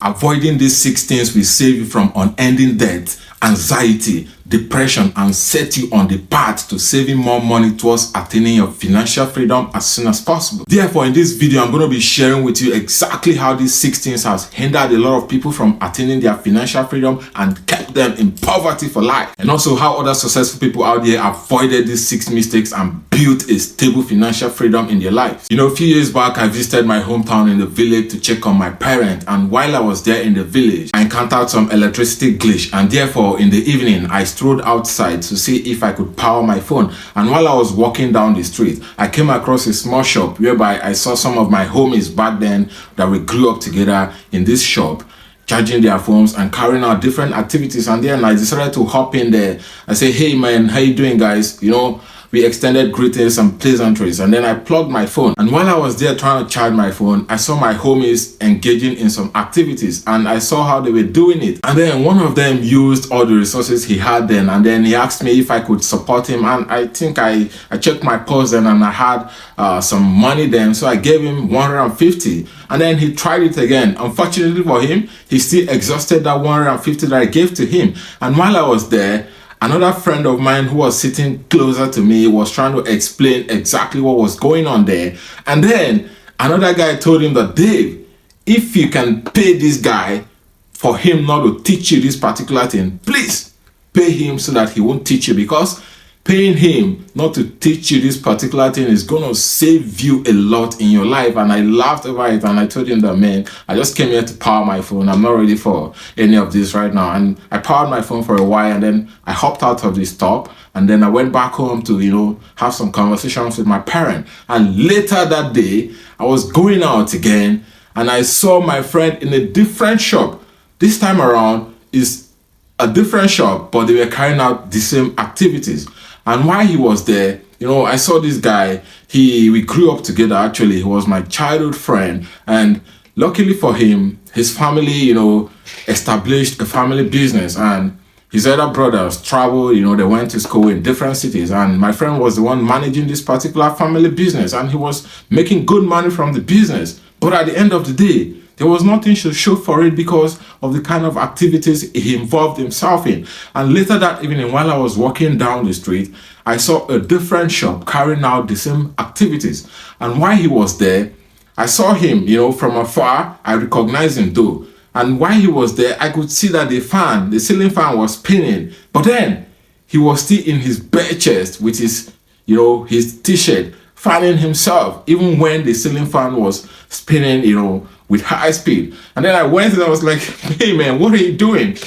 Avoiding these 6 things will save you from unending debt, anxiety, depression, and set you on the path to saving more money towards attaining your financial freedom as soon as possible. Therefore, in this video, I'm going to be sharing with you exactly how these 6 things has hindered a lot of people from attaining their financial freedom and kept them in poverty for life. And also how other successful people out there avoided these 6 mistakes and built a stable financial freedom in their lives. You know, a few years back, I visited my hometown in the village to check on my parents, and while I was there in the village, I encountered some electricity glitch, and therefore in the evening, I strolled outside to see if I could power my phone. And while I was walking down the street, I came across a small shop whereby I saw some of my homies back then that we grew up together in this shop, charging their phones and carrying out different activities. And then I decided to hop in there. I say, hey man, how you doing guys? You know, we extended greetings and pleasantries, and then I plugged my phone. And while I was there trying to charge my phone, I saw my homies engaging in some activities, and I saw how they were doing it. And then one of them used all the resources he had then, and then he asked me if I could support him. And I think I checked my purse then, and I had some money then, so I gave him 150. And then he tried it again. Unfortunately for him, he still exhausted that 150 that I gave to him. And while I was there, another friend of mine who was sitting closer to me was trying to explain exactly what was going on there. And then another guy told him that, Dave, if you can pay this guy for him not to teach you this particular thing, please pay him so that he won't teach you, because paying him not to teach you this particular thing is going to save you a lot in your life. And I laughed over it, and I told him that, man, I just came here to power my phone. I'm not ready for any of this right now. And I powered my phone for a while, and then I hopped out of the stop, and then I went back home to, you know, have some conversations with my parent. And later that day, I was going out again, and I saw my friend in a different shop. This time around is a different shop, but they were carrying out the same activities. And while he was there, you know, I saw this guy. We grew up together. Actually, he was my childhood friend, and luckily for him, his family, you know, established a family business, and his other brothers traveled, you know, they went to school in different cities, and my friend was the one managing this particular family business, and he was making good money from the business. But at the end of the day, there was nothing to show for it because of the kind of activities he involved himself in. And later that evening, while I was walking down the street, I saw a different shop carrying out the same activities. And while he was there, I saw him, you know, from afar. I recognized him though. And while he was there, I could see that the ceiling fan was spinning. But then he was still in his bare chest with his, you know, his t-shirt, fanning himself, even when the ceiling fan was spinning, you know, with high speed. And then I went and I was like, hey man, what are you doing?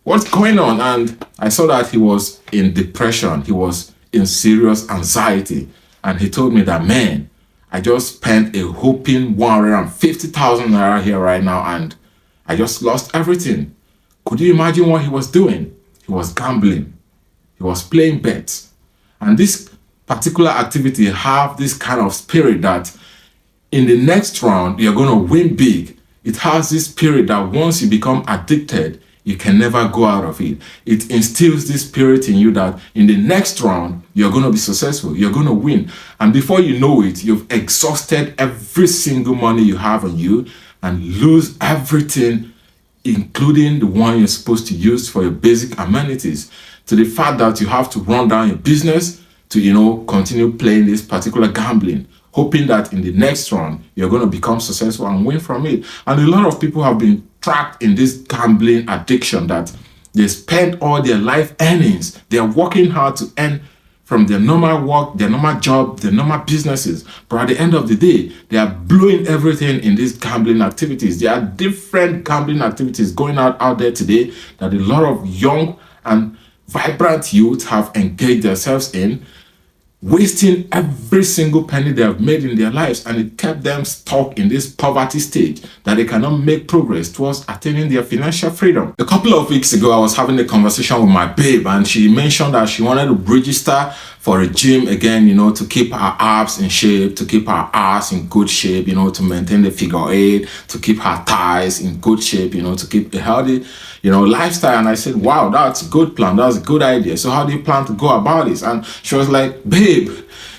What's going on? And I saw that he was in depression. He was in serious anxiety. And he told me that, man, I just spent a whopping 150,000 naira here right now, and I just lost everything. Could you imagine what he was doing? He was gambling. He was playing bets. And this particular activity have this kind of spirit that in the next round, you're going to win big. It has this spirit that once you become addicted, you can never go out of it. It instills this spirit in you that in the next round, you're going to be successful. You're going to win. And before you know it, you've exhausted every single money you have on you and lose everything, including the one you're supposed to use for your basic amenities, to the fact that you have to run down your business to, you know, continue playing this particular gambling, hoping that in the next round, you're going to become successful and win from it. And a lot of people have been trapped in this gambling addiction that they spend all their life earnings. They're working hard to earn from their normal work, their normal job, their normal businesses. But at the end of the day, they are blowing everything in these gambling activities. There are different gambling activities going out there today that a lot of young and vibrant youth have engaged themselves in, wasting every single penny they have made in their lives, and it kept them stuck in this poverty stage that they cannot make progress towards attaining their financial freedom. A couple of weeks ago, I was having a conversation with my babe, and she mentioned that she wanted to register for a gym again, you know, to keep her abs in shape, to keep her ass in good shape, you know, to maintain the figure eight, to keep her thighs in good shape, you know, to keep a healthy, you know, lifestyle. And I said, wow, that's a good plan. That's a good idea. So how do you plan to go about this? And she was like, babe,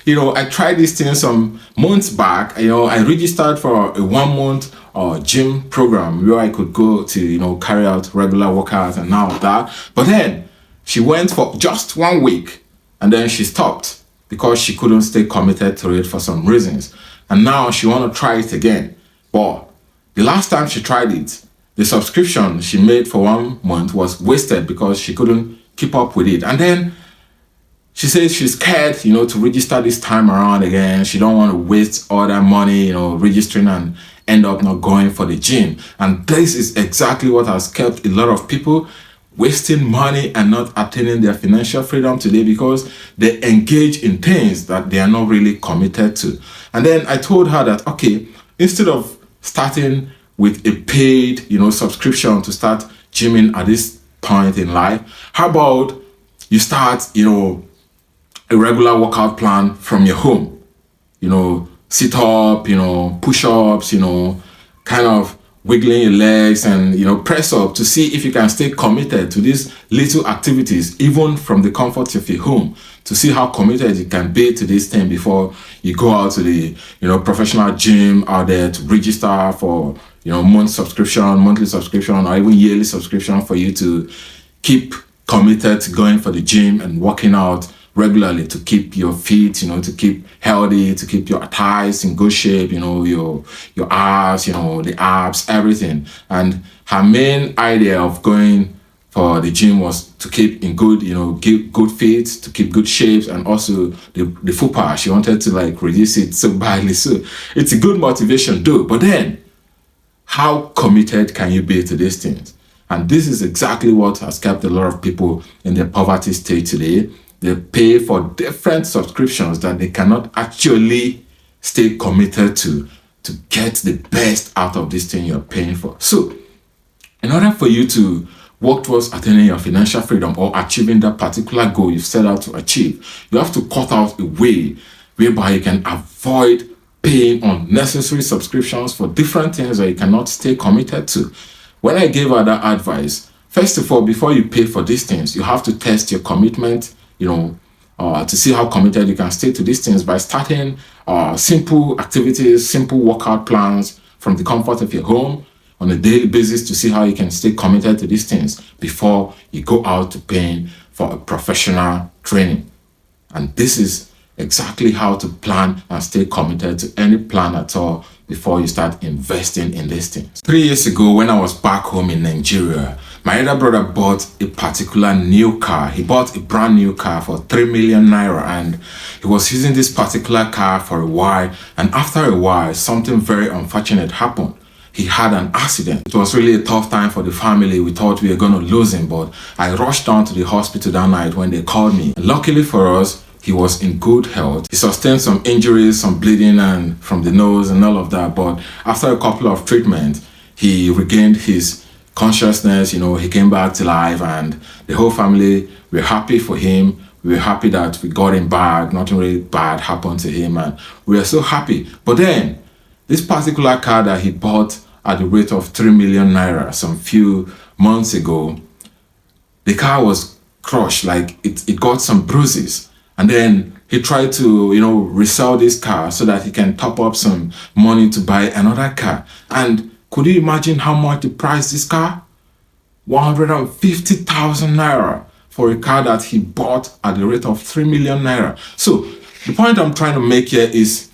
you know, I tried this thing some months back. You know, I registered for a 1 month gym program where I could go to, carry out regular workouts and all of that. But then she went for just 1 week and then she stopped because she couldn't stay committed to it for some reasons. And now she want to try it again. But the last time she tried it, the subscription she made for 1 month was wasted because she couldn't keep up with it. And then she says she's scared, to register this time around again. She don't want to waste all that money, registering and end up not going for the gym. And this is exactly what has kept a lot of people wasting money and not attaining their financial freedom today, because they engage in things that they are not really committed to. And then I told her that, okay, instead of starting with a paid, subscription to start gymming at this point in life, how about you start, a regular workout plan from your home? Sit up, push-ups, kind of wiggling your legs and, press up to see if you can stay committed to these little activities, even from the comfort of your home, to see how committed you can be to this thing before you go out to the, professional gym out there to register for, monthly subscription, or even yearly subscription for you to keep committed to going for the gym and working out regularly to keep your feet, to keep healthy, to keep your thighs in good shape, your abs, the abs, everything. And her main idea of going for the gym was to keep in good, keep good feet, to keep good shapes, and also the fupa. She wanted to reduce it so badly. So it's a good motivation though. But then, how committed can you be to these things? And this is exactly what has kept a lot of people in their poverty state today. They pay for different subscriptions that they cannot actually stay committed to get the best out of this thing you're paying for. So, in order for you to work towards attaining your financial freedom or achieving that particular goal you've set out to achieve, you have to cut out a way whereby you can avoid paying unnecessary subscriptions for different things that you cannot stay committed to. When I gave her that advice, first of all, before you pay for these things, you have to test your commitment, to see how committed you can stay to these things by starting simple activities, simple workout plans from the comfort of your home on a daily basis to see how you can stay committed to these things before you go out to paying for a professional training. And this is exactly how to plan and stay committed to any plan at all before you start investing in these things. 3 years ago, when I was back home in Nigeria, my elder brother bought a particular new car. He bought a brand new car for 3 million naira, and he was using this particular car for a while. And after a while, something very unfortunate happened. He had an accident. It was really a tough time for the family. We thought we were going to lose him, but I rushed down to the hospital that night when they called me. And luckily for us, he was in good health. He sustained some injuries, some bleeding and from the nose and all of that. But after a couple of treatments, he regained his consciousness. He came back to life, and the whole family were happy for him. We were happy that we got him back. Nothing really bad happened to him, and we were so happy. But then, this particular car that he bought at the rate of 3 million naira some few months ago, the car was crushed. It got some bruises. And then he tried to, resell this car so that he can top up some money to buy another car. And could you imagine how much he priced this car? 150,000 naira for a car that he bought at the rate of 3 million naira. So the point I'm trying to make here is,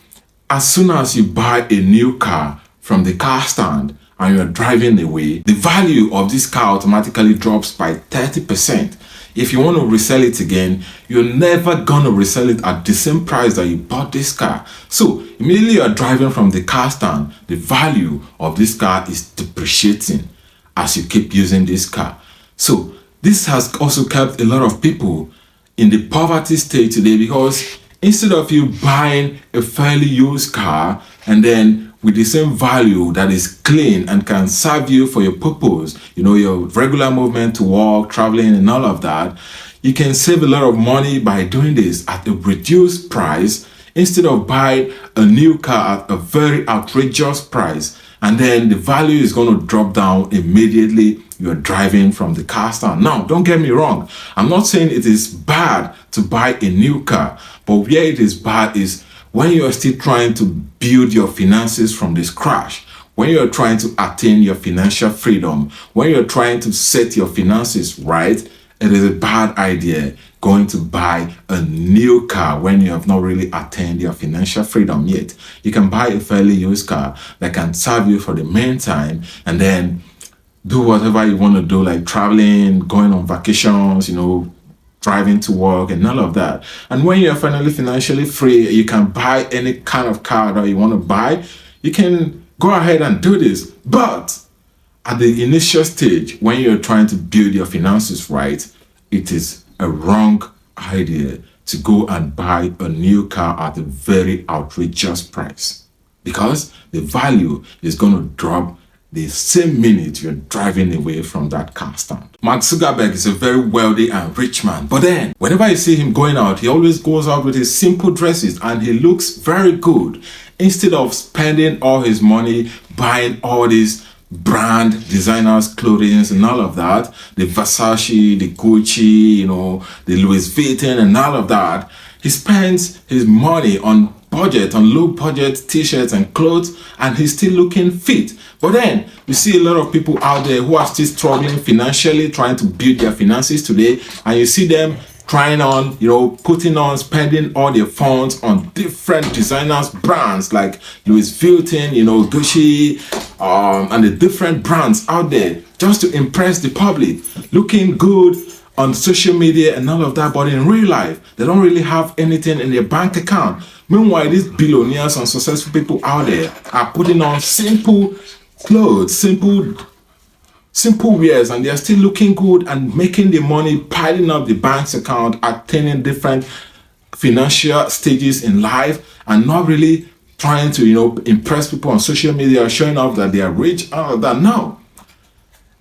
as soon as you buy a new car from the car stand and you're driving away, the value of this car automatically drops by 30%. If you want to resell it again, you're never going to resell it at the same price that you bought this car. So immediately you're driving from the car stand, the value of this car is depreciating as you keep using this car. So this has also kept a lot of people in the poverty state today, because instead of you buying a fairly used car and then with the same value that is clean and can serve you for your purpose, your regular movement to work, traveling and all of that, you can save a lot of money by doing this at a reduced price instead of buying a new car at a very outrageous price. And then the value is going to drop down immediately you're driving from the car stand. Now, don't get me wrong. I'm not saying it is bad to buy a new car, but where it is bad is when you are still trying to build your finances from the scratch, when you're trying to attain your financial freedom, when you're trying to set your finances right, it is a bad idea going to buy a new car when you have not really attained your financial freedom yet. You can buy a fairly used car that can serve you for the meantime, and then do whatever you want to do, like traveling, going on vacations, driving to work and all of that. And when you're finally financially free, you can buy any kind of car that you want to buy. You can go ahead and do this. But at the initial stage, when you're trying to build your finances right, it is a wrong idea to go and buy a new car at a very outrageous price, because the value is going to drop the same minute you're driving away from that car stand. Mark Zuckerberg is a very wealthy and rich man, but then whenever you see him going out, he always goes out with his simple dresses and he looks very good, instead of spending all his money buying all these brand designers clothing and all of that, the Versace, the Gucci, the Louis Vuitton and all of that. He spends his money on low budget t-shirts and clothes, and he's still looking fit. But then you see a lot of people out there who are still struggling financially, trying to build their finances today, and you see them trying on, spending all their funds on different designers brands like Louis Vuitton, Gucci, and the different brands out there, just to impress the public, looking good on social media and all of that. But in real life, they don't really have anything in their bank account. Meanwhile, these billionaires and successful people out there are putting on simple clothes, simple wears, and they're still looking good and making the money, piling up the bank's account, attaining different financial stages in life, and not really trying to impress people on social media, showing off that they are rich, all of that. No,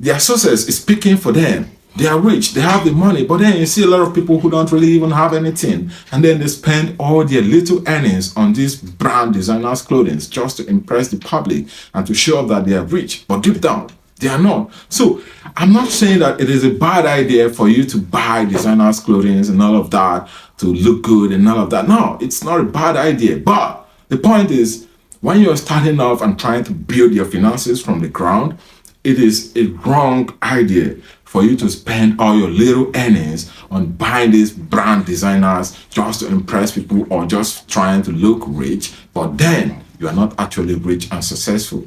their success is speaking for them. They are rich, they have the money, but then you see a lot of people who don't really even have anything, and then they spend all their little earnings on these brand designers clothing just to impress the public and to show that they are rich, but deep down they are not. So I'm not saying that it is a bad idea for you to buy designers clothing and all of that to look good and all of that. No, it's not a bad idea. But the point is, when you're starting off and trying to build your finances from the ground, it is a wrong idea for you to spend all your little earnings on buying these brand designers just to impress people or just trying to look rich, but then you are not actually rich and successful.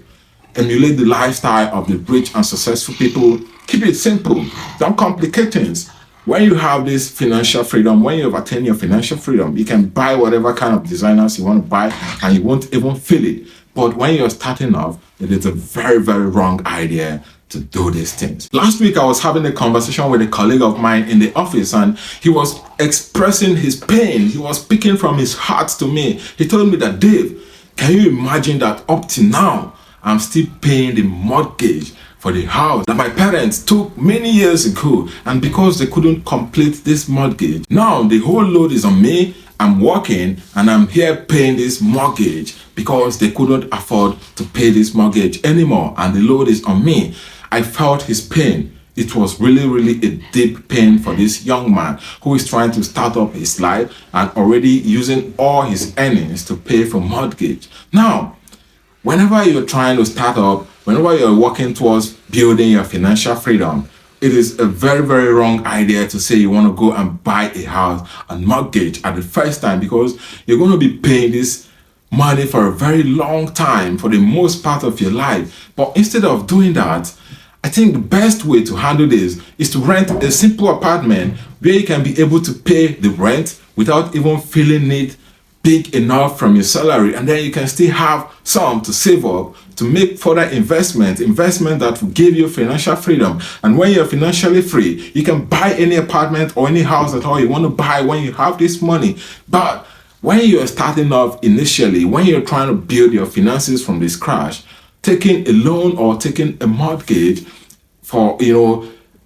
Emulate the lifestyle of the rich and successful people. Keep it simple. Don't complicate things. When you have this financial freedom, when you have attained your financial freedom, you can buy whatever kind of designers you want to buy and you won't even feel it. But when you're starting off, it is a very, very wrong idea to do these things. Last week, I was having a conversation with a colleague of mine in the office, and he was expressing his pain. He was speaking from his heart to me. He told me that, Dave, can you imagine that up to now, I'm still paying the mortgage for the house that my parents took many years ago, and because they couldn't complete this mortgage, now the whole load is on me. I'm working and I'm here paying this mortgage because they couldn't afford to pay this mortgage anymore, and the load is on me. I felt his pain. It was really, really a deep pain for this young man who is trying to start up his life and already using all his earnings to pay for mortgage. Now, whenever you're trying to start up, whenever you're working towards building your financial freedom, it is a very, very wrong idea to say you want to go and buy a house and mortgage at the first time, because you're going to be paying this money for a very long time, for the most part of your life. But instead of doing that, I think the best way to handle this is to rent a simple apartment where you can be able to pay the rent without even feeling it big enough from your salary, and then you can still have some to save up to make further investment that will give you financial freedom. And when you're financially free, you can buy any apartment or any house at all you want to buy when you have this money. But when you're starting off initially, when you're trying to build your finances from the scratch, taking a loan or taking a mortgage for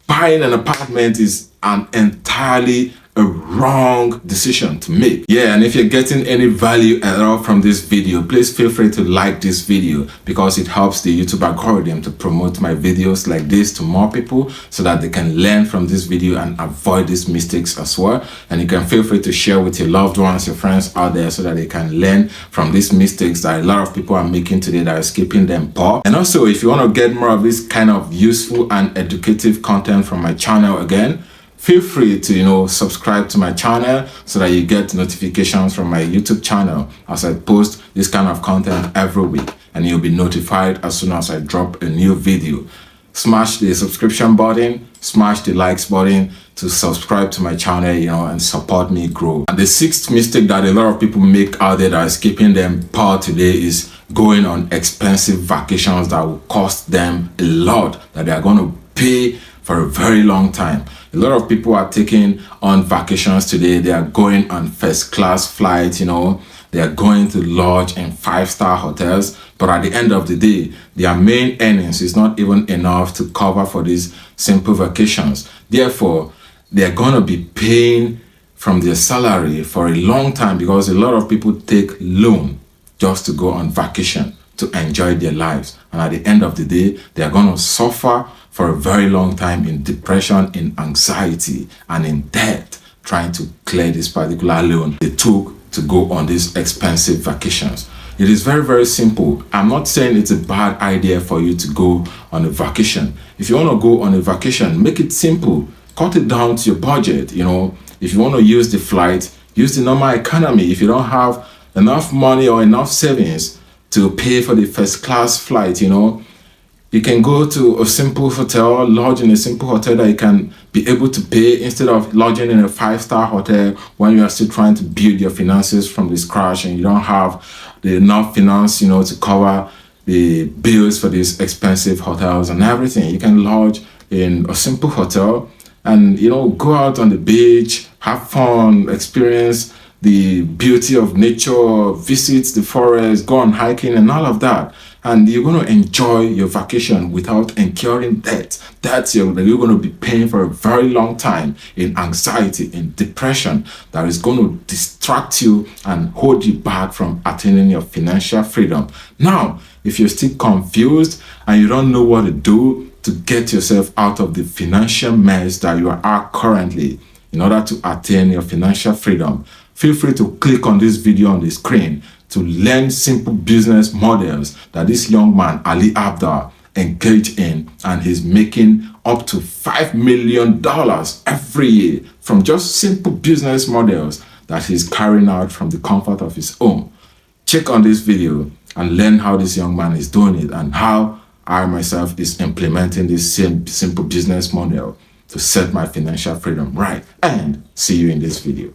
buying an apartment is an entirely a wrong decision to make. Yeah, and if you're getting any value at all from this video, please feel free to like this video, because it helps the YouTube algorithm to promote my videos like this to more people, so that they can learn from this video and avoid these mistakes as well. And you can feel free to share with your loved ones, your friends out there, so that they can learn from these mistakes that a lot of people are making today that is keeping them poor. And also, if you want to get more of this kind of useful and educative content from my channel, again, feel free to subscribe to my channel, so that you get notifications from my YouTube channel as I post this kind of content every week, and you'll be notified as soon as I drop a new video. Smash the subscription button, smash the likes button to subscribe to my channel, and support me grow. And the sixth mistake that a lot of people make out there that is keeping them poor today is going on expensive vacations that will cost them a lot, that they are going to pay for a very long time. A lot of people are taking on vacations today. They are going on first class flights, they are going to lodge in 5-star hotels, but at the end of the day, their main earnings is not even enough to cover for these simple vacations. Therefore, they're going to be paying from their salary for a long time, because a lot of people take loan just to go on vacation, to enjoy their lives. And at the end of the day, they are going to suffer for a very long time in depression, in anxiety, and in debt, trying to clear this particular loan they took to go on these expensive vacations. It is very, very simple. I'm not saying it's a bad idea for you to go on a vacation. If you want to go on a vacation, make it simple. Cut it down to your budget. If you want to use the flight, use the normal economy. If you don't have enough money or enough savings to pay for the first class flight, you can go to a simple hotel, lodge in a simple hotel that you can be able to pay, instead of lodging in a 5-star hotel when you are still trying to build your finances from the scratch and you don't have enough finance, to cover the bills for these expensive hotels and everything. You can lodge in a simple hotel and, go out on the beach, have fun, experience the beauty of nature, visit the forest, go on hiking and all of that. And you're going to enjoy your vacation without incurring debt. You're going to be paying for a very long time in anxiety, in depression, that is going to distract you and hold you back from attaining your financial freedom. Now, if you're still confused and you don't know what to do to get yourself out of the financial mess that you are currently, in order to attain your financial freedom, feel free to click on this video on the screen to learn simple business models that this young man, Ali Abdar, engaged in, and he's making up to $5 million every year from just simple business models that he's carrying out from the comfort of his home. Check on this video and learn how this young man is doing it, and how I myself is implementing this same simple business model to set my financial freedom right. And see you in this video.